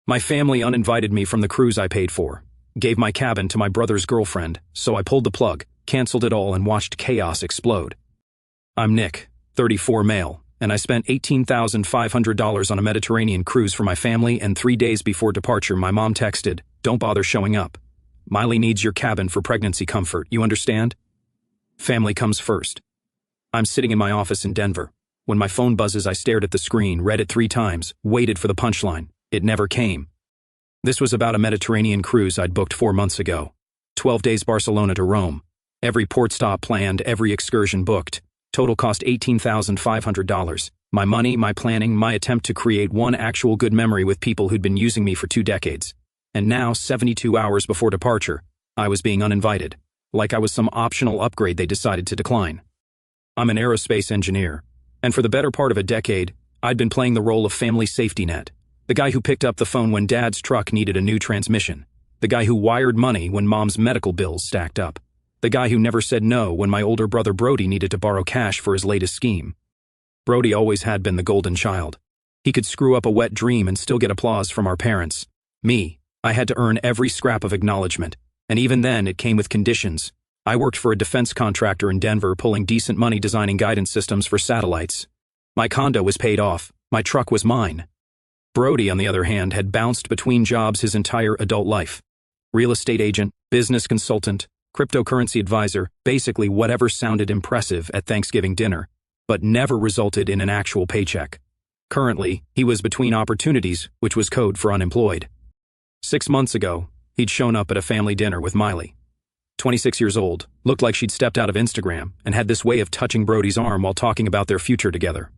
My family uninvited me from the cruise I paid for, gave my cabin to my brother's girlfriend, so I pulled the plug, canceled it all, and watched chaos explode. I'm Nick, 34 male, and I spent $18,500 on a Mediterranean cruise for my family, and 3 days before departure my mom texted, "Don't bother showing up. Miley needs your cabin for pregnancy comfort, you understand?" Family comes first. I'm sitting in my office in Denver. When my phone buzzes, I stared at the screen, read it 3 times, waited for the punchline. It never came. This was about a Mediterranean cruise I'd booked 4 months ago. 12 days Barcelona to Rome. Every port stop planned, every excursion booked. Total cost $18,500. My money, my planning, my attempt to create one actual good memory with people who'd been using me for 2 decades. And now, 72 hours before departure, I was being uninvited. Like I was some optional upgrade they decided to decline. I'm an aerospace engineer, and for the better part of a decade, I'd been playing the role of family safety net. The guy who picked up the phone when Dad's truck needed a new transmission. The guy who wired money when Mom's medical bills stacked up. The guy who never said no when my older brother Brody needed to borrow cash for his latest scheme. Brody always had been the golden child. He could screw up a wet dream and still get applause from our parents. Me, I had to earn every scrap of acknowledgement, and even then it came with conditions. I worked for a defense contractor in Denver, pulling decent money designing guidance systems for satellites. My condo was paid off. My truck was mine. Brody, on the other hand, had bounced between jobs his entire adult life. Real estate agent, business consultant, cryptocurrency advisor, basically whatever sounded impressive at Thanksgiving dinner, but never resulted in an actual paycheck. Currently, he was between opportunities, which was code for unemployed. 6 months ago, he'd shown up at a family dinner with Miley. 26 years old, looked like she'd stepped out of Instagram, and had this way of touching Brody's arm while talking about their future together.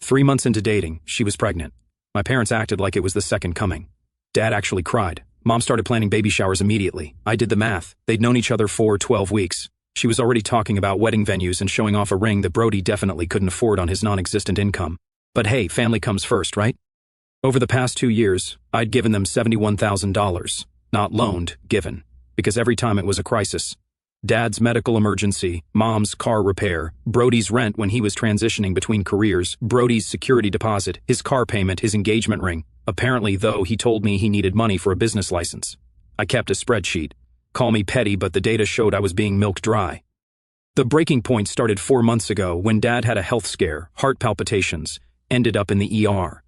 3 months into dating, she was pregnant. My parents acted like it was the second coming. Dad actually cried. Mom started planning baby showers immediately. I did the math. They'd known each other for 12 weeks. She was already talking about wedding venues and showing off a ring that Brody definitely couldn't afford on his non-existent income. But hey, family comes first, right? Over the past 2 years, I'd given them $71,000. Not loaned, given. Because every time it was a crisis. Dad's medical emergency, Mom's car repair, Brody's rent when he was transitioning between careers, Brody's security deposit, his car payment, his engagement ring. Apparently, though, he told me he needed money for a business license. I kept a spreadsheet. Call me petty, but the data showed I was being milked dry. The breaking point started 4 months ago when Dad had a health scare, heart palpitations, ended up in the ER.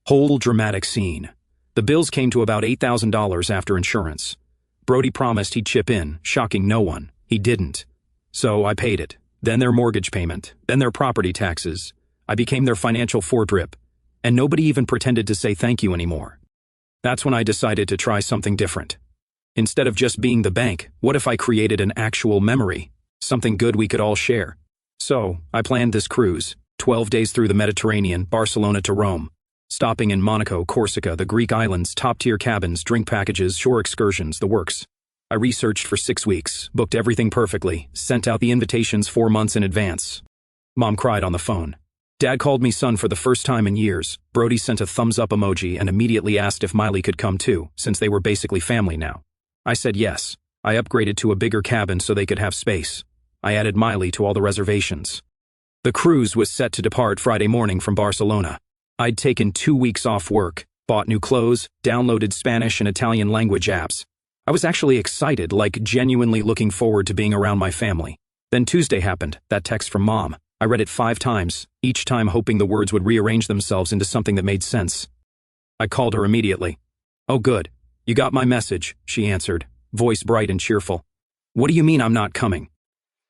Whole dramatic scene. The bills came to about $8,000 after insurance. Brody promised he'd chip in, shocking no one. He didn't. So I paid it. Then their mortgage payment. Then their property taxes. I became their financial foredrip. And nobody even pretended to say thank you anymore. That's when I decided to try something different. Instead of just being the bank, what if I created an actual memory? Something good we could all share. So, I planned this cruise, 12 days through the Mediterranean, Barcelona to Rome. Stopping in Monaco, Corsica, the Greek islands, top-tier cabins, drink packages, shore excursions, the works. I researched for 6 weeks, booked everything perfectly, sent out the invitations 4 months in advance. Mom cried on the phone. Dad called me son for the first time in years. Brody sent a thumbs-up emoji and immediately asked if Miley could come too, since they were basically family now. I said yes. I upgraded to a bigger cabin so they could have space. I added Miley to all the reservations. The cruise was set to depart Friday morning from Barcelona. I'd taken 2 weeks off work, bought new clothes, downloaded Spanish and Italian language apps. I was actually excited, like genuinely looking forward to being around my family. Then Tuesday happened, that text from Mom. I read it 5 times, each time hoping the words would rearrange themselves into something that made sense. I called her immediately. "Oh good, you got my message," she answered, voice bright and cheerful. "What do you mean I'm not coming?"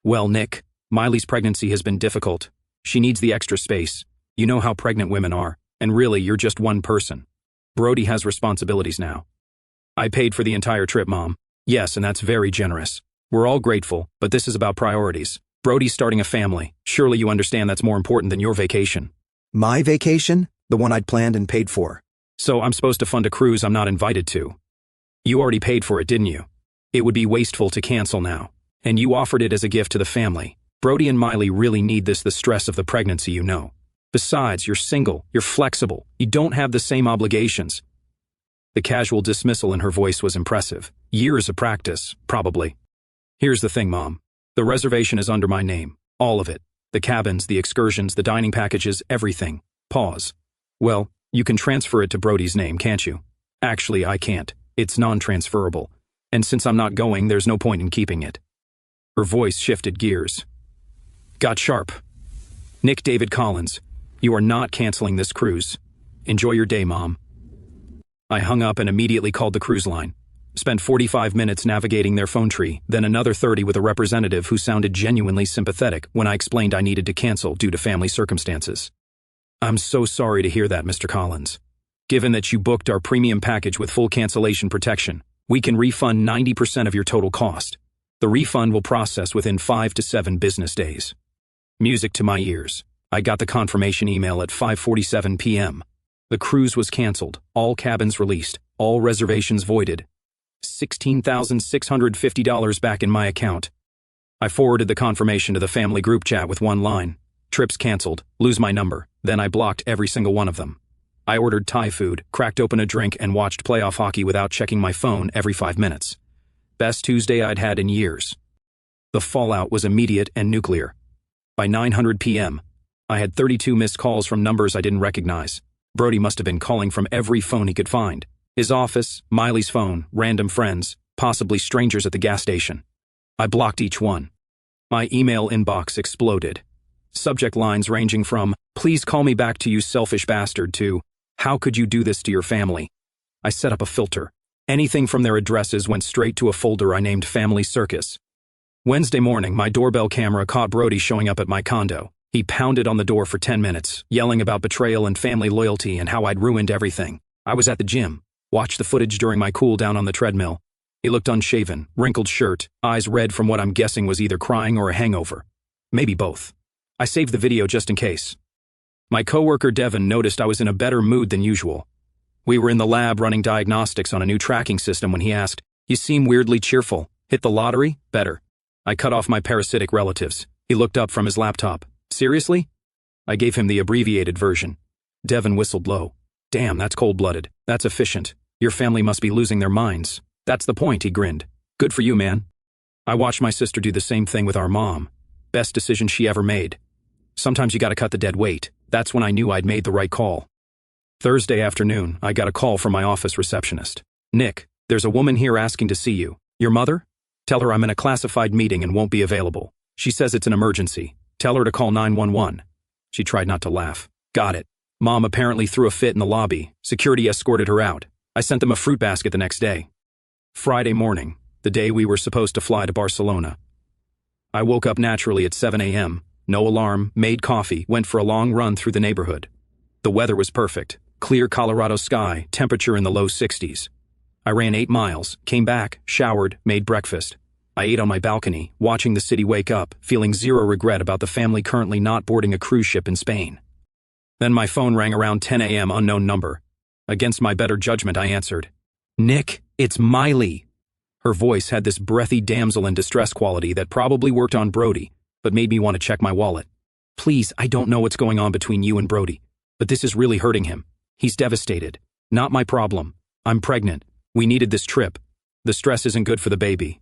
"Well, Nick, Miley's pregnancy has been difficult. She needs the extra space. You know how pregnant women are, and really you're just one person. Brody has responsibilities now." "I paid for the entire trip, Mom." "Yes, and that's very generous. We're all grateful, but this is about priorities. Brody's starting a family. Surely you understand that's more important than your vacation." My vacation? The one I'd planned and paid for. "So I'm supposed to fund a cruise I'm not invited to. You already paid for it, didn't you? It would be wasteful to cancel now. And you offered it as a gift to the family. Brody and Miley really need this, the stress of the pregnancy, you know. Besides, you're single, you're flexible, you don't have the same obligations." The casual dismissal in her voice was impressive. Years of practice, probably. "Here's the thing, Mom. The reservation is under my name. All of it. The cabins, the excursions, the dining packages, everything. Pause. Well, you can transfer it to Brody's name, can't you?" Actually, I can't. It's non-transferable. And since I'm not going, there's no point in keeping it. Her voice shifted gears. Got sharp. Nick David Collins, you are not canceling this cruise. Enjoy your day, Mom. I hung up and immediately called the cruise line. Spent 45 minutes navigating their phone tree, then another 30 with a representative who sounded genuinely sympathetic when I explained I needed to cancel due to family circumstances. I'm so sorry to hear that, Mr. Collins. Given that you booked our premium package with full cancellation protection, we can refund 90% of your total cost. The refund will process within 5 to 7 business days. Music to my ears. I got the confirmation email at 5:47 p.m. The cruise was canceled, all cabins released, all reservations voided. $16,650 back in my account. I forwarded the confirmation to the family group chat with one line. Trips canceled, lose my number. Then I blocked every single one of them. I ordered Thai food, cracked open a drink, and watched playoff hockey without checking my phone every 5 minutes. Best Tuesday I'd had in years. The fallout was immediate and nuclear. By 9:00 p.m., I had 32 missed calls from numbers I didn't recognize. Brody must have been calling from every phone he could find. His office, Miley's phone, random friends, possibly strangers at the gas station. I blocked each one. My email inbox exploded. Subject lines ranging from, "Please call me back to you selfish bastard," to, "How could you do this to your family?" I set up a filter. Anything from their addresses went straight to a folder I named Family Circus. Wednesday morning, my doorbell camera caught Brody showing up at my condo. He pounded on the door for 10 minutes, yelling about betrayal and family loyalty and how I'd ruined everything. I was at the gym, watched the footage during my cool down on the treadmill. He looked unshaven, wrinkled shirt, eyes red from what I'm guessing was either crying or a hangover. Maybe both. I saved the video just in case. My coworker Devin noticed I was in a better mood than usual. We were in the lab running diagnostics on a new tracking system when he asked, "You seem weirdly cheerful. Hit the lottery? Better." I cut off my parasitic relatives. He looked up from his laptop. "Seriously?" I gave him the abbreviated version. Devin whistled low. "Damn, that's cold-blooded. That's efficient. Your family must be losing their minds." "That's the point," he grinned. "Good for you, man." I watched my sister do the same thing with our mom. Best decision she ever made. Sometimes you gotta cut the dead weight. That's when I knew I'd made the right call. Thursday afternoon, I got a call from my office receptionist. "Nick, there's a woman here asking to see you. Your mother? Tell her I'm in a classified meeting and won't be available. She says it's an emergency. Tell her to call 911. She tried not to laugh. Got it. Mom apparently threw a fit in the lobby. Security escorted her out. I sent them a fruit basket the next day. Friday morning, the day we were supposed to fly to Barcelona. I woke up naturally at 7 a.m., no alarm, made coffee, went for a long run through the neighborhood. The weather was perfect. Clear Colorado sky, temperature in the low 60s. I ran 8 miles, came back, showered, made breakfast. I ate on my balcony, watching the city wake up, feeling zero regret about the family currently not boarding a cruise ship in Spain. Then my phone rang around 10 a.m. unknown number. Against my better judgment, I answered. "Nick, it's Miley." Her voice had this breathy damsel in distress quality that probably worked on Brody, but made me want to check my wallet. "Please, I don't know what's going on between you and Brody, but this is really hurting him. He's devastated. Not my problem. I'm pregnant. We needed this trip. The stress isn't good for the baby."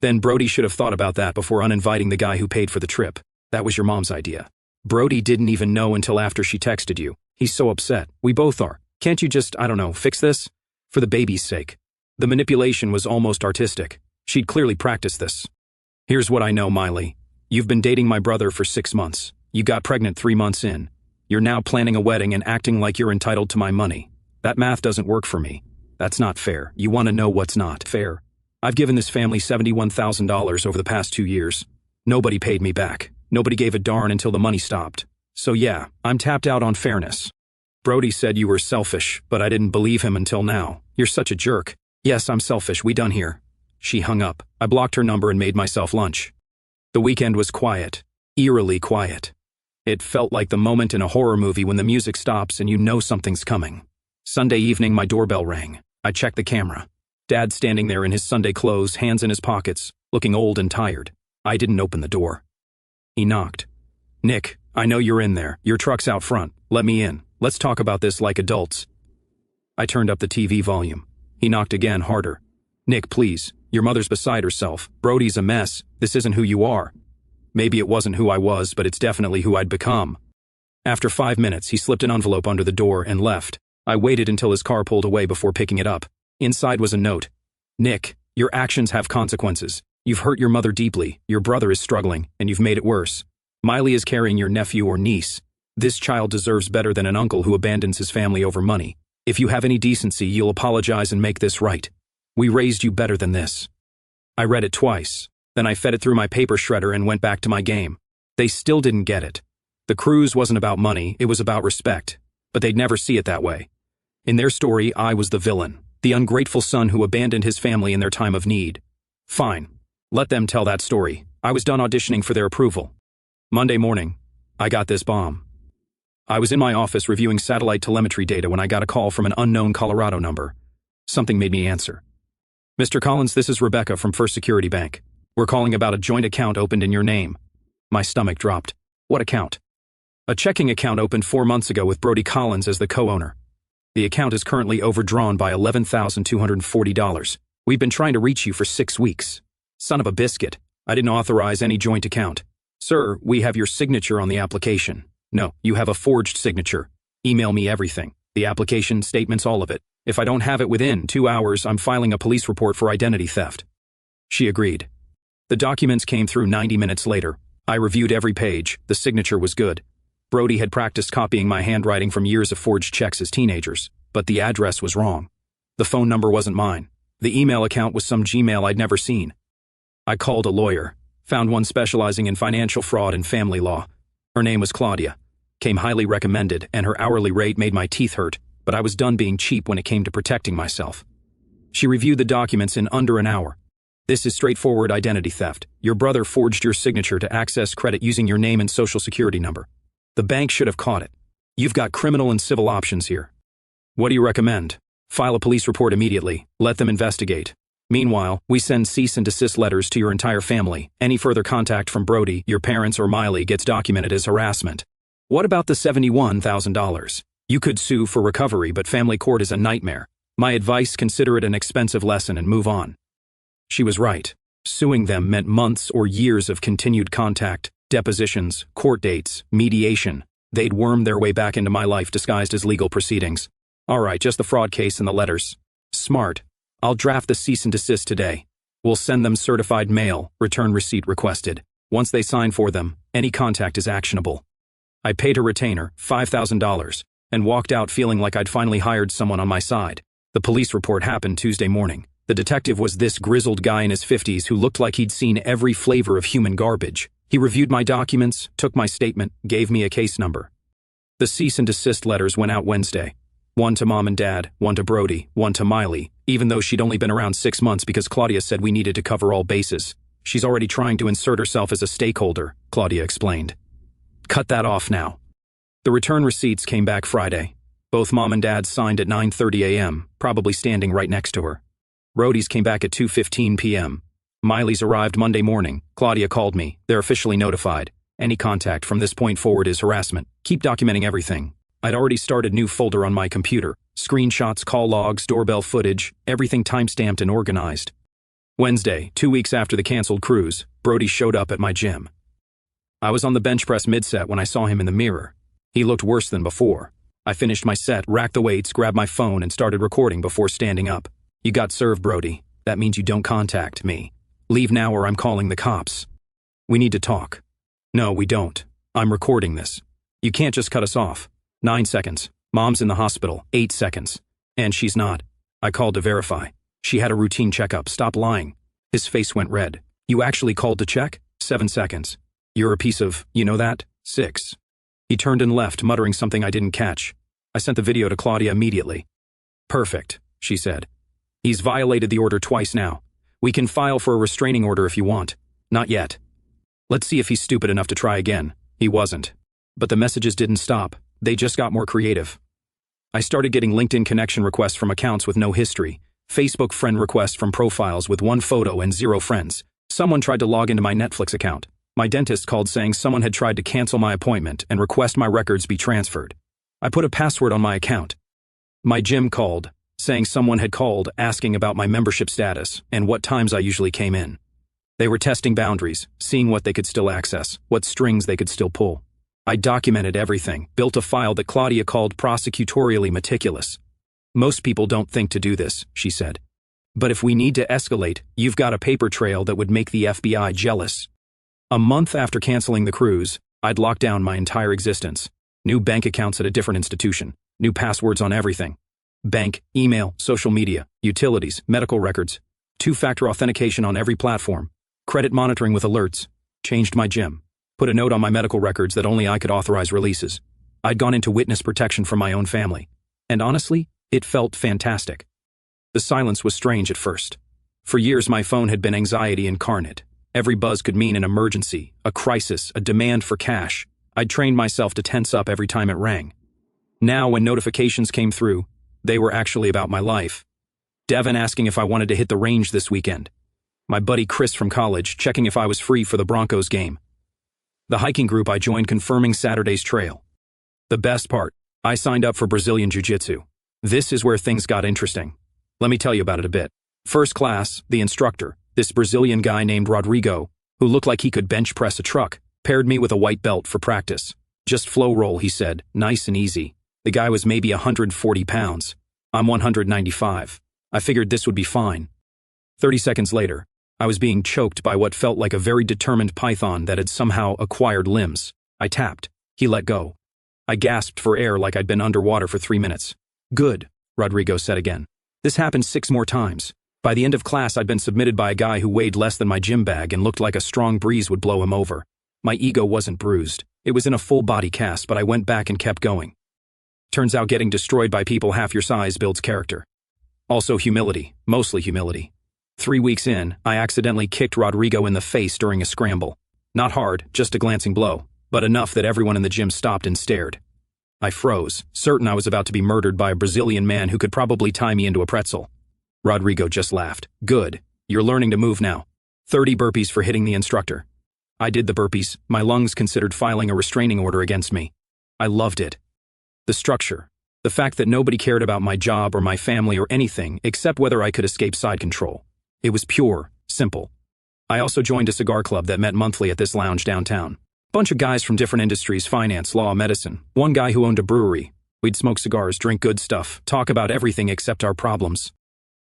Then Brody should have thought about that before uninviting the guy who paid for the trip. That was your mom's idea. Brody didn't even know until after she texted you. He's so upset. We both are. Can't you just, I don't know, fix this? For the baby's sake. The manipulation was almost artistic. She'd clearly practiced this. "Here's what I know, Miley. You've been dating my brother for 6 months. You got pregnant 3 months in. You're now planning a wedding and acting like you're entitled to my money. That math doesn't work for me. That's not fair. You want to know what's not fair? I've given this family $71,000 over the past 2 years. Nobody paid me back. Nobody gave a darn until the money stopped. So yeah, I'm tapped out on fairness. Brody said you were selfish, but I didn't believe him until now. You're such a jerk. Yes, I'm selfish. We done here." She hung up. I blocked her number and made myself lunch. The weekend was quiet. Eerily quiet. It felt like the moment in a horror movie when the music stops and you know something's coming. Sunday evening, my doorbell rang. I checked the camera. Dad standing there in his Sunday clothes, hands in his pockets, looking old and tired. I didn't open the door. He knocked. "Nick, I know you're in there. Your truck's out front. Let me in. Let's talk about this like adults." I turned up the TV volume. He knocked again, harder. "Nick, please. Your mother's beside herself. Brody's a mess. This isn't who you are." Maybe it wasn't who I was, but it's definitely who I'd become. After 5 minutes, he slipped an envelope under the door and left. I waited until his car pulled away before picking it up. Inside was a note. Nick, your actions have consequences. You've hurt your mother deeply, your brother is struggling, and you've made it worse. Miley is carrying your nephew or niece. This child deserves better than an uncle who abandons his family over money. If you have any decency, you'll apologize and make this right. We raised you better than this. I read it twice. Then I fed it through my paper shredder and went back to my game. They still didn't get it. The cruise wasn't about money, it was about respect. But they'd never see it that way. In their story, I was the villain, the ungrateful son who abandoned his family in their time of need. Fine. Let them tell that story. I was done auditioning for their approval. Monday morning, I got this bomb. I was in my office reviewing satellite telemetry data when I got a call from an unknown Colorado number. Something made me answer. Mr. Collins, this is Rebecca from First Security Bank. We're calling about a joint account opened in your name. My stomach dropped. What account? A checking account opened 4 months ago with Brody Collins as the co-owner. The account is currently overdrawn by $11,240. We've been trying to reach you for 6 weeks. Son of a biscuit. I didn't authorize any joint account. Sir, we have your signature on the application. No, you have a forged signature. Email me everything. The application, statements, all of it. If I don't have it within 2 hours, I'm filing a police report for identity theft. She agreed. The documents came through 90 minutes later. I reviewed every page. The signature was good. Brody had practiced copying my handwriting from years of forged checks as teenagers, but the address was wrong. The phone number wasn't mine. The email account was some Gmail I'd never seen. I called a lawyer, found one specializing in financial fraud and family law. Her name was Claudia. Came highly recommended, and her hourly rate made my teeth hurt, but I was done being cheap when it came to protecting myself. She reviewed the documents in under an hour. This is straightforward identity theft. Your brother forged your signature to access credit using your name and social security number. The bank should have caught it. You've got criminal and civil options here. What do you recommend? File a police report immediately. Let them investigate. Meanwhile, we send cease and desist letters to your entire family. Any further contact from Brody, your parents, or Miley gets documented as harassment. What about the $71,000? You could sue for recovery, but family court is a nightmare. My advice, consider it an expensive lesson and move on. She was right. Suing them meant months or years of continued contact, depositions, court dates, mediation. They'd worm their way back into my life disguised as legal proceedings. All right, just the fraud case and the letters. Smart. I'll draft the cease and desist today. We'll send them certified mail, return receipt requested. Once they sign for them, any contact is actionable. I paid a retainer, $5,000, and walked out feeling like I'd finally hired someone on my side. The police report happened Tuesday morning. The detective was this grizzled guy in his 50s who looked like he'd seen every flavor of human garbage. He reviewed my documents, took my statement, gave me a case number. The cease and desist letters went out Wednesday. One to Mom and Dad, one to Brody, one to Miley, even though she'd only been around 6 months because Claudia said we needed to cover all bases. She's already trying to insert herself as a stakeholder, Claudia explained. Cut that off now. The return receipts came back Friday. Both Mom and Dad signed at 9:30 a.m., probably standing right next to her. Brody's came back at 2:15 p.m. Miley's arrived Monday morning. Claudia called me. They're officially notified. Any contact from this point forward is harassment. Keep documenting everything. I'd already started a new folder on my computer. Screenshots, call logs, doorbell footage, everything timestamped and organized. Wednesday, 2 weeks after the canceled cruise, Brody showed up at my gym. I was on the bench press mid-set when I saw him in the mirror. He looked worse than before. I finished my set, racked the weights, grabbed my phone, and started recording before standing up. You got served, Brody. That means you don't contact me. Leave now or I'm calling the cops. We need to talk. No, we don't. I'm recording this. You can't just cut us off. 9 seconds. Mom's in the hospital. 8 seconds. And she's not. I called to verify. She had a routine checkup. Stop lying. His face went red. You actually called to check? 7 seconds. You're a piece of, you know that? 6. He turned and left, muttering something I didn't catch. I sent the video to Claudia immediately. Perfect, she said. He's violated the order twice now. We can file for a restraining order if you want. Not yet. Let's see if he's stupid enough to try again. He wasn't. But the messages didn't stop. They just got more creative. I started getting LinkedIn connection requests from accounts with no history, Facebook friend requests from profiles with 1 photo and 0 friends. Someone tried to log into my Netflix account. My dentist called saying someone had tried to cancel my appointment and request my records be transferred. I put a password on my account. My gym called, saying someone had called asking about my membership status and what times I usually came in. They were testing boundaries, seeing what they could still access, what strings they could still pull. I documented everything, built a file that Claudia called prosecutorially meticulous. Most people don't think to do this, she said. But if we need to escalate, you've got a paper trail that would make the FBI jealous. A month after canceling the cruise, I'd locked down my entire existence. New bank accounts at a different institution, new passwords on everything. Bank, email, social media, utilities, medical records, two-factor authentication on every platform, credit monitoring with alerts, changed my gym, put a note on my medical records that only I could authorize releases. I'd gone into witness protection from my own family. And honestly, it felt fantastic. The silence was strange at first. For years my phone had been anxiety incarnate. Every buzz could mean an emergency, a crisis, a demand for cash. I'd trained myself to tense up every time it rang. Now when notifications came through, they were actually about my life. Devin asking if I wanted to hit the range this weekend. My buddy Chris from college checking if I was free for the Broncos game. The hiking group I joined confirming Saturday's trail. The best part, I signed up for Brazilian Jiu-Jitsu. This is where things got interesting. Let me tell you about it a bit. First class, the instructor, this Brazilian guy named Rodrigo, who looked like he could bench press a truck, paired me with a white belt for practice. Just flow roll, he said, nice and easy. The guy was maybe 140 pounds. I'm 195. I figured this would be fine. 30 seconds later, I was being choked by what felt like a very determined python that had somehow acquired limbs. I tapped. He let go. I gasped for air like I'd been underwater for 3 minutes. Good, Rodrigo said again. This happened 6 more times. By the end of class, I'd been submitted by a guy who weighed less than my gym bag and looked like a strong breeze would blow him over. My ego wasn't bruised. It was in a full body cast, but I went back and kept going. Turns out getting destroyed by people half your size builds character. Also humility, mostly humility. 3 weeks in, I accidentally kicked Rodrigo in the face during a scramble. Not hard, just a glancing blow, but enough that everyone in the gym stopped and stared. I froze, certain I was about to be murdered by a Brazilian man who could probably tie me into a pretzel. Rodrigo just laughed. Good, you're learning to move now. 30 burpees for hitting the instructor. I did the burpees, my lungs considered filing a restraining order against me. I loved it. The structure. The fact that nobody cared about my job or my family or anything except whether I could escape side control. It was pure, simple. I also joined a cigar club that met monthly at this lounge downtown. Bunch of guys from different industries, finance, law, medicine. One guy who owned a brewery. We'd smoke cigars, drink good stuff, talk about everything except our problems.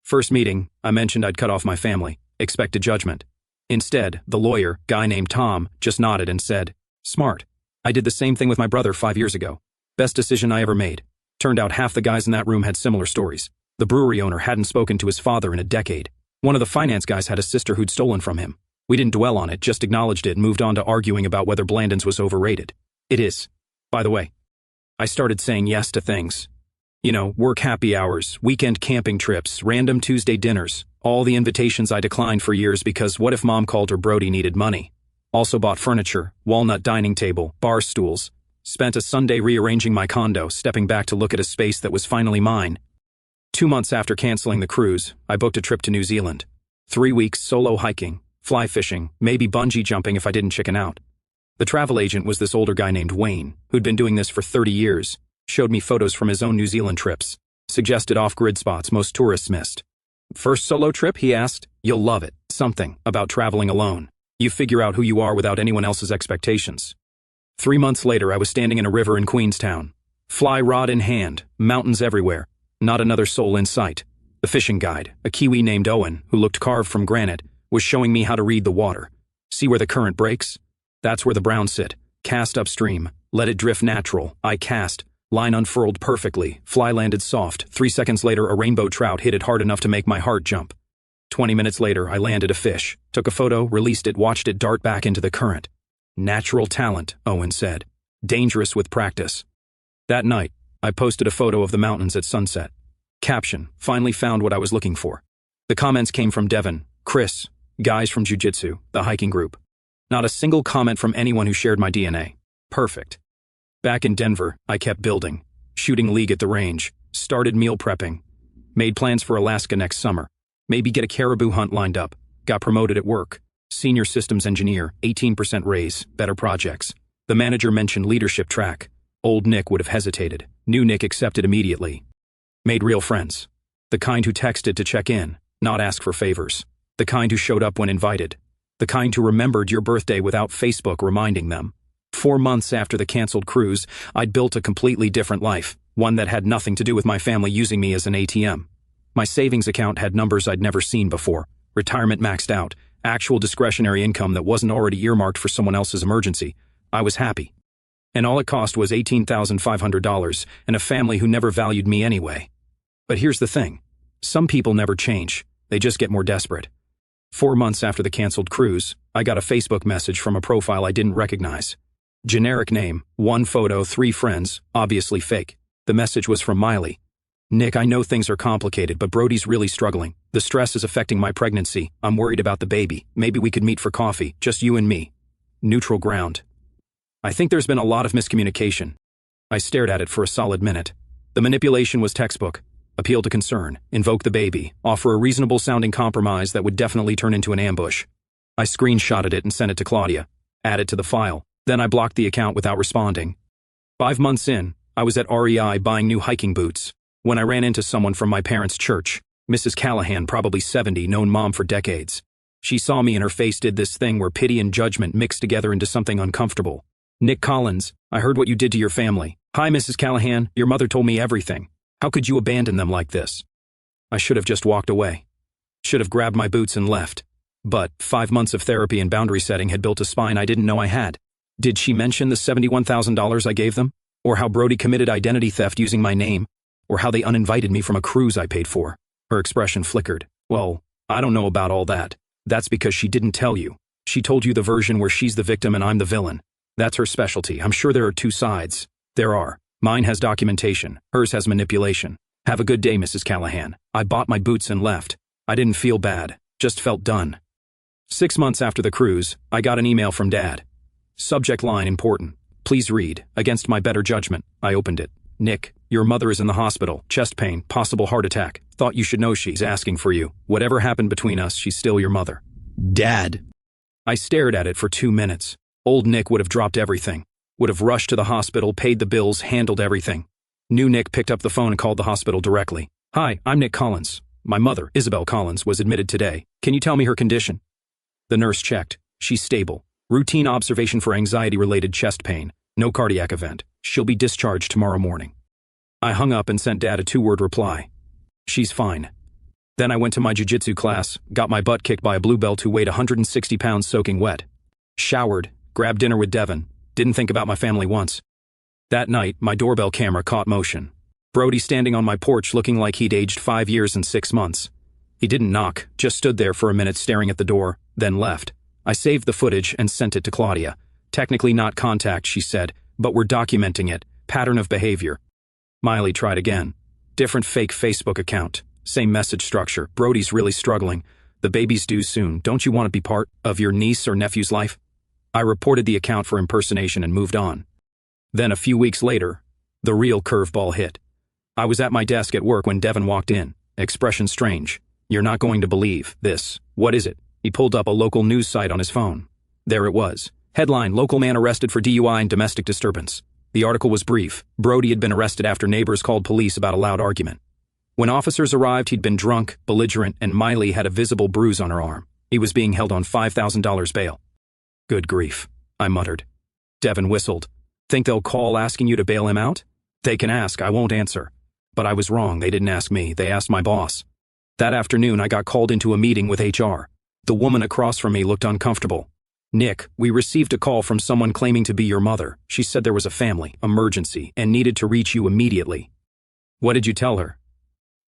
First meeting, I mentioned I'd cut off my family, expected judgment. Instead, the lawyer, guy named Tom, just nodded and said, smart. I did the same thing with my brother 5 years ago. Best decision I ever made. Turned out half the guys in that room had similar stories. The brewery owner hadn't spoken to his father in a decade. One of the finance guys had a sister who'd stolen from him. We didn't dwell on it, just acknowledged it and moved on to arguing about whether Blandon's was overrated. It is. By the way, I started saying yes to things. You know, work happy hours, weekend camping trips, random Tuesday dinners, all the invitations I declined for years because what if mom called her Brody needed money? Also bought furniture, walnut dining table, bar stools. Spent a Sunday rearranging my condo, stepping back to look at a space that was finally mine. 2 months after canceling the cruise, I booked a trip to New Zealand. 3 weeks solo hiking, fly fishing, maybe bungee jumping if I didn't chicken out. The travel agent was this older guy named Wayne, who'd been doing this for 30 years, showed me photos from his own New Zealand trips, suggested off-grid spots most tourists missed. First solo trip, he asked? You'll love it. Something about traveling alone. You figure out who you are without anyone else's expectations. 3 months later, I was standing in a river in Queenstown. Fly rod in hand, mountains everywhere, not another soul in sight. The fishing guide, a Kiwi named Owen, who looked carved from granite, was showing me how to read the water. See where the current breaks? That's where the brown sit. Cast upstream. Let it drift natural. I cast. Line unfurled perfectly. Fly landed soft. 3 seconds later, a rainbow trout hit it hard enough to make my heart jump. 20 minutes later, I landed a fish. Took a photo, released it, watched it dart back into the current. Natural talent, Owen said. Dangerous with practice. That night, I posted a photo of the mountains at sunset. Caption, finally found what I was looking for. The comments came from Devin, Chris, guys from Jiu-Jitsu, the hiking group. Not a single comment from anyone who shared my DNA. Perfect. Back in Denver, I kept building. Shooting league at the range. Started meal prepping. Made plans for Alaska next summer. Maybe get a caribou hunt lined up. Got promoted at work. Senior systems engineer, 18% raise, better projects. The manager mentioned leadership track. Old Nick would have hesitated. New Nick accepted immediately. Made real friends. The kind who texted to check in, not ask for favors. The kind who showed up when invited. The kind who remembered your birthday without Facebook reminding them. 4 months after the canceled cruise, I'd built a completely different life, one that had nothing to do with my family using me as an ATM. My savings account had numbers I'd never seen before, retirement maxed out, actual discretionary income that wasn't already earmarked for someone else's emergency. I was happy. And all it cost was $18,500 and a family who never valued me anyway. But here's the thing. Some people never change. They just get more desperate. 4 months after the canceled cruise, I got a Facebook message from a profile I didn't recognize. Generic name, 1 photo, 3 friends, obviously fake. The message was from Miley. Nick, I know things are complicated, but Brody's really struggling. The stress is affecting my pregnancy. I'm worried about the baby. Maybe we could meet for coffee, just you and me. Neutral ground. I think there's been a lot of miscommunication. I stared at it for a solid minute. The manipulation was textbook. Appeal to concern, invoke the baby, offer a reasonable-sounding compromise that would definitely turn into an ambush. I screenshotted it and sent it to Claudia. Add it to the file. Then I blocked the account without responding. 5 months in, I was at REI buying new hiking boots when I ran into someone from my parents' church, Mrs. Callahan, probably 70, known mom for decades. She saw me and her face did this thing where pity and judgment mixed together into something uncomfortable. Nick Collins, I heard what you did to your family. Hi, Mrs. Callahan, your mother told me everything. How could you abandon them like this? I should have just walked away. Should have grabbed my boots and left. But 5 months of therapy and boundary setting had built a spine I didn't know I had. Did she mention the $71,000 I gave them? Or how Brody committed identity theft using my name? Or how they uninvited me from a cruise I paid for? Her expression flickered. Well, I don't know about all that. That's because she didn't tell you. She told you the version where she's the victim and I'm the villain. That's her specialty. I'm sure there are 2 sides. There are. Mine has documentation. Hers has manipulation. Have a good day, Mrs. Callahan. I bought my boots and left. I didn't feel bad. Just felt done. 6 months after the cruise, I got an email from Dad. Subject line important. Please read. Against my better judgment. I opened it. Nick, your mother is in the hospital. Chest pain, possible heart attack. Thought you should know she's asking for you. Whatever happened between us, she's still your mother. Dad. I stared at it for 2 minutes. Old Nick would have dropped everything. Would have rushed to the hospital, paid the bills, handled everything. New Nick picked up the phone and called the hospital directly. Hi, I'm Nick Collins. My mother, Isabel Collins, was admitted today. Can you tell me her condition? The nurse checked. She's stable. Routine observation for anxiety-related chest pain. No cardiac event. She'll be discharged tomorrow morning. I hung up and sent Dad a 2-word reply. She's fine. Then I went to my jiu-jitsu class, got my butt kicked by a blue belt who weighed 160 pounds soaking wet. Showered, grabbed dinner with Devin. Didn't think about my family once. That night, my doorbell camera caught motion. Brody standing on my porch looking like he'd aged 5 years and 6 months. He didn't knock, just stood there for a minute staring at the door, then left. I saved the footage and sent it to Claudia. Technically not contact, she said, but we're documenting it. Pattern of behavior. Miley tried again. Different fake Facebook account. Same message structure. Brody's really struggling. The baby's due soon. Don't you want to be part of your niece or nephew's life? I reported the account for impersonation and moved on. Then a few weeks later, the real curveball hit. I was at my desk at work when Devin walked in. Expression strange. You're not going to believe this. What is it? He pulled up a local news site on his phone. There it was. Headline, local man arrested for DUI and domestic disturbance. The article was brief. Brody had been arrested after neighbors called police about a loud argument. When officers arrived, he'd been drunk, belligerent, and Miley had a visible bruise on her arm. He was being held on $5,000 bail. Good grief, I muttered. Devin whistled. Think they'll call asking you to bail him out? They can ask, I won't answer. But I was wrong, they didn't ask me, they asked my boss. That afternoon, I got called into a meeting with HR. The woman across from me looked uncomfortable. Nick, we received a call from someone claiming to be your mother. She said there was a family emergency and needed to reach you immediately. What did you tell her?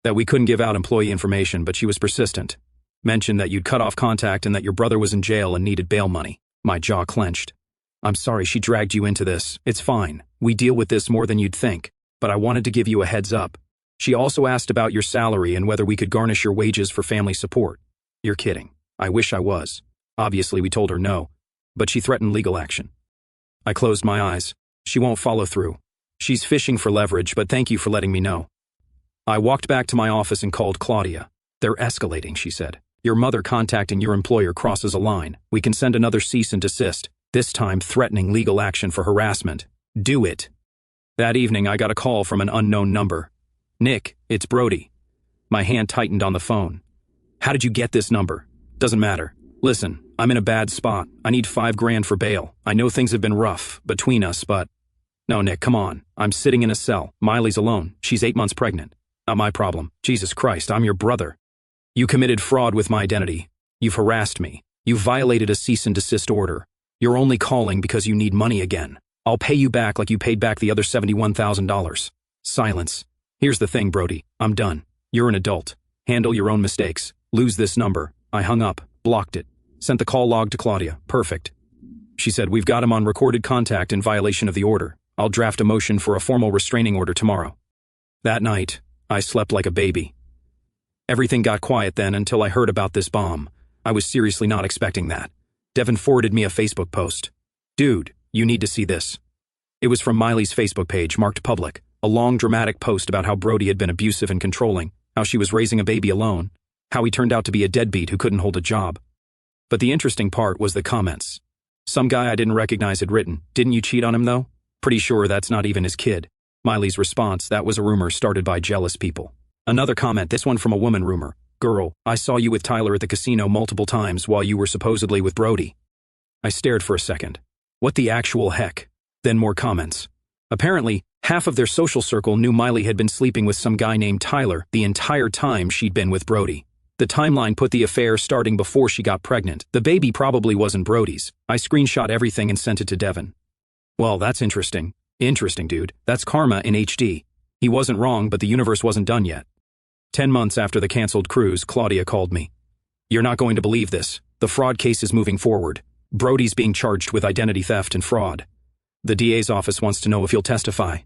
That we couldn't give out employee information, but she was persistent. Mentioned that you'd cut off contact and that your brother was in jail and needed bail money. My jaw clenched. I'm sorry she dragged you into this. It's fine. We deal with this more than you'd think. But I wanted to give you a heads up. She also asked about your salary and whether we could garnish your wages for family support. You're kidding. I wish I was. Obviously, we told her no, but she threatened legal action. I closed my eyes. She won't follow through. She's fishing for leverage, but thank you for letting me know. I walked back to my office and called Claudia. They're escalating, she said. Your mother contacting your employer crosses a line. We can send another cease and desist, this time threatening legal action for harassment. Do it. That evening, I got a call from an unknown number. Nick, it's Brody. My hand tightened on the phone. How did you get this number? Doesn't matter. Listen, I'm in a bad spot. I need $5,000 for bail. I know things have been rough between us, but... No, Nick, come on. I'm sitting in a cell. Miley's alone. She's 8 months pregnant. Not my problem. Jesus Christ, I'm your brother. You committed fraud with my identity. You've harassed me. You violated a cease and desist order. You're only calling because you need money again. I'll pay you back like you paid back the other $71,000. Silence. Here's the thing, Brody. I'm done. You're an adult. Handle your own mistakes. Lose this number. I hung up, blocked it, sent the call log to Claudia. Perfect. She said, we've got him on recorded contact in violation of the order. I'll draft a motion for a formal restraining order tomorrow. That night, I slept like a baby. Everything got quiet then until I heard about this bomb. I was seriously not expecting that. Devin forwarded me a Facebook post. Dude, you need to see this. It was from Miley's Facebook page, marked public, a long dramatic post about how Brody had been abusive and controlling, how she was raising a baby alone, how he turned out to be a deadbeat who couldn't hold a job. But the interesting part was the comments. Some guy I didn't recognize had written, "Didn't you cheat on him though? Pretty sure that's not even his kid." Miley's response, "That was a rumor started by jealous people." Another comment, this one from a woman rumor, "Girl, I saw you with Tyler at the casino multiple times while you were supposedly with Brody." I stared for a second. What the actual heck? Then more comments. Apparently, half of their social circle knew Miley had been sleeping with some guy named Tyler the entire time she'd been with Brody. The timeline put the affair starting before she got pregnant. The baby probably wasn't Brody's. I screenshot everything and sent it to Devin. Well, that's interesting. Interesting, dude. That's karma in HD. He wasn't wrong, but the universe wasn't done yet. 10 months after the canceled cruise, Claudia called me. "You're not going to believe this. The fraud case is moving forward. Brody's being charged with identity theft and fraud. The DA's office wants to know if you'll testify."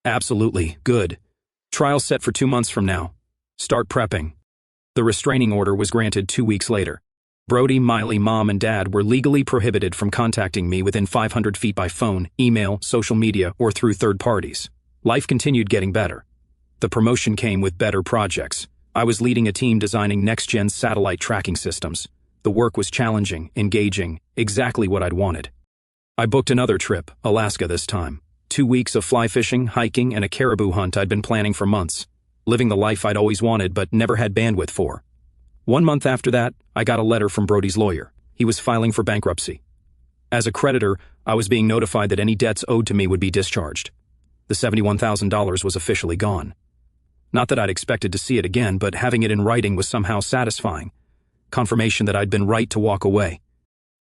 Absolutely. Good. Trial set for 2 months from now. Start prepping. The restraining order was granted 2 weeks later. Brody, Miley, Mom, and Dad were legally prohibited from contacting me within 500 feet by phone, email, social media, or through third parties. Life continued getting better. The promotion came with better projects. I was leading a team designing next-gen satellite tracking systems. The work was challenging, engaging, exactly what I'd wanted. I booked another trip, Alaska this time. 2 weeks of fly fishing, hiking, and a caribou hunt I'd been planning for months. Living the life I'd always wanted but never had bandwidth for. 1 month after that, I got a letter from Brody's lawyer. He was filing for bankruptcy. As a creditor, I was being notified that any debts owed to me would be discharged. The $71,000 was officially gone. Not that I'd expected to see it again, but having it in writing was somehow satisfying. Confirmation that I'd been right to walk away.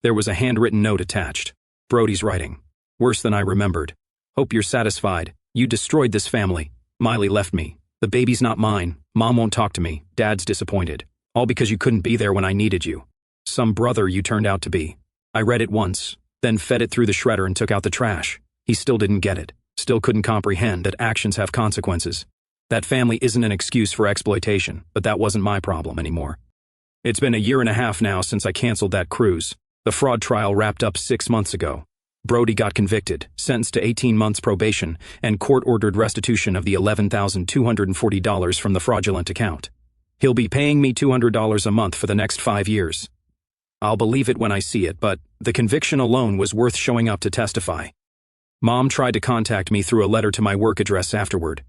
There was a handwritten note attached. Brody's writing. "Worse than I remembered. Hope you're satisfied. You destroyed this family. Miley left me. The baby's not mine. Mom won't talk to me. Dad's disappointed. All because you couldn't be there when I needed you. Some brother you turned out to be." I read it once, then fed it through the shredder and took out the trash. He still didn't get it. Still couldn't comprehend that actions have consequences. That family isn't an excuse for exploitation, but that wasn't my problem anymore. It's been a 1.5 years now since I canceled that cruise. The fraud trial wrapped up 6 months ago. Brody got convicted, sentenced to 18 months probation, and court-ordered restitution of the $11,240 from the fraudulent account. He'll be paying me $200 a month for the next 5 years. I'll believe it when I see it, but the conviction alone was worth showing up to testify. Mom tried to contact me through a letter to my work address afterward.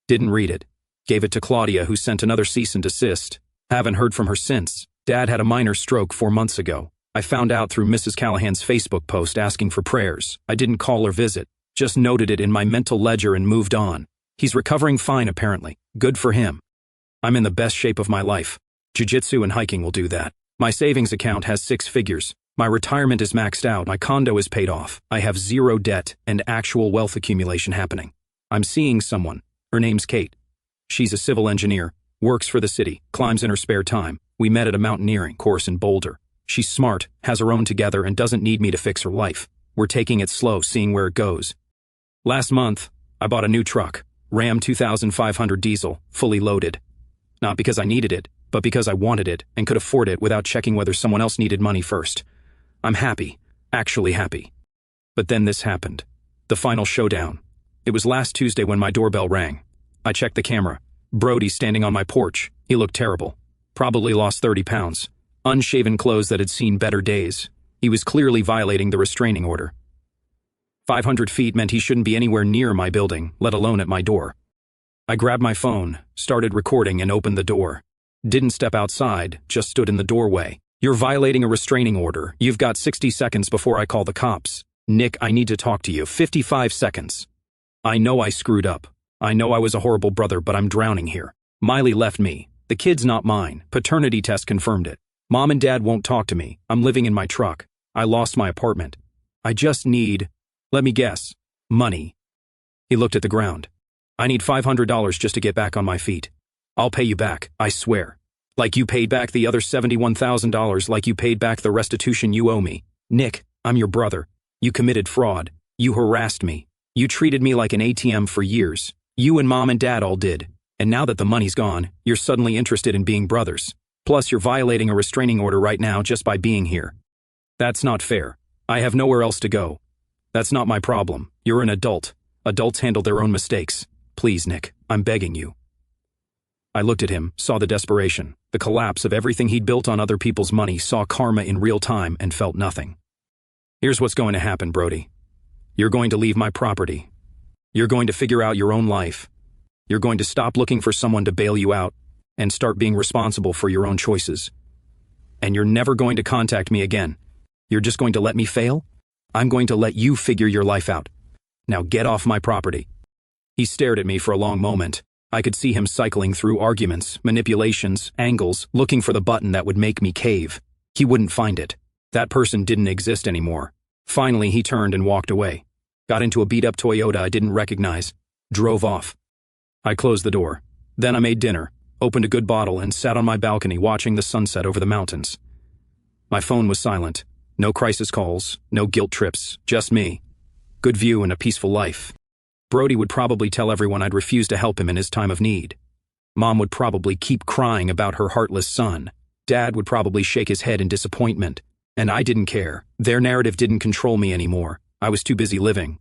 Didn't read it. Gave it to Claudia, who sent another cease and desist. Haven't heard from her since. Dad had a minor stroke 4 months ago. I found out through Mrs. Callahan's Facebook post asking for prayers. I didn't call or visit, just noted it in my mental ledger and moved on. He's recovering fine apparently. Good for him. I'm in the best shape of my life. Jiu-jitsu and hiking will do that. My savings account has 6 figures. My retirement is maxed out. My condo is paid off. I have 0 debt and actual wealth accumulation happening. I'm seeing someone. Her name's Kate. She's a civil engineer, works for the city, climbs in her spare time. We met at a mountaineering course in Boulder. She's smart, has her own together, and doesn't need me to fix her life. We're taking it slow, seeing where it goes. Last month, I bought a new truck, Ram 2500 diesel, fully loaded. Not because I needed it, but because I wanted it and could afford it without checking whether someone else needed money first. I'm happy, actually happy. But then this happened. The final showdown. It was last Tuesday when my doorbell rang. I checked the camera. Brody standing on my porch. He looked terrible. Probably lost 30 pounds. Unshaven clothes that had seen better days. He was clearly violating the restraining order. 500 feet meant he shouldn't be anywhere near my building, let alone at my door. I grabbed my phone, started recording, and opened the door. Didn't step outside, just stood in the doorway. You're violating a restraining order. You've got 60 seconds before I call the cops. Nick, I need to talk to you. 55 seconds. I know I screwed up. I know I was a horrible brother, but I'm drowning here. Miley left me. The kid's not mine. Paternity test confirmed it. Mom and Dad won't talk to me. I'm living in my truck. I lost my apartment. I just need, let me guess, money. He looked at the ground. I need $500 just to get back on my feet. I'll pay you back, I swear. Like you paid back the other $71,000, like you paid back the restitution you owe me. Nick, I'm your brother. You committed fraud. You harassed me. You treated me like an ATM for years. You and Mom and Dad all did. And now that the money's gone, you're suddenly interested in being brothers. Plus, you're violating a restraining order right now just by being here. That's not fair. I have nowhere else to go. That's not my problem. You're an adult. Adults handle their own mistakes. Please, Nick, I'm begging you. I looked at him, saw the desperation, the collapse of everything he'd built on other people's money, saw karma in real time, and felt nothing. Here's what's going to happen, Brody. You're going to leave my property. You're going to figure out your own life. You're going to stop looking for someone to bail you out and start being responsible for your own choices. And you're never going to contact me again. You're just going to let me fail? I'm going to let you figure your life out. Now get off my property. He stared at me for a long moment. I could see him cycling through arguments, manipulations, angles, looking for the button that would make me cave. He wouldn't find it. That person didn't exist anymore. Finally, he turned and walked away. Got into a beat-up Toyota I didn't recognize. Drove off. I closed the door. Then I made dinner, opened a good bottle, and sat on my balcony watching the sunset over the mountains. My phone was silent. No crisis calls, no guilt trips, just me. Good view and a peaceful life. Brody would probably tell everyone I'd refused to help him in his time of need. Mom would probably keep crying about her heartless son. Dad would probably shake his head in disappointment. And I didn't care. Their narrative didn't control me anymore. I was too busy living.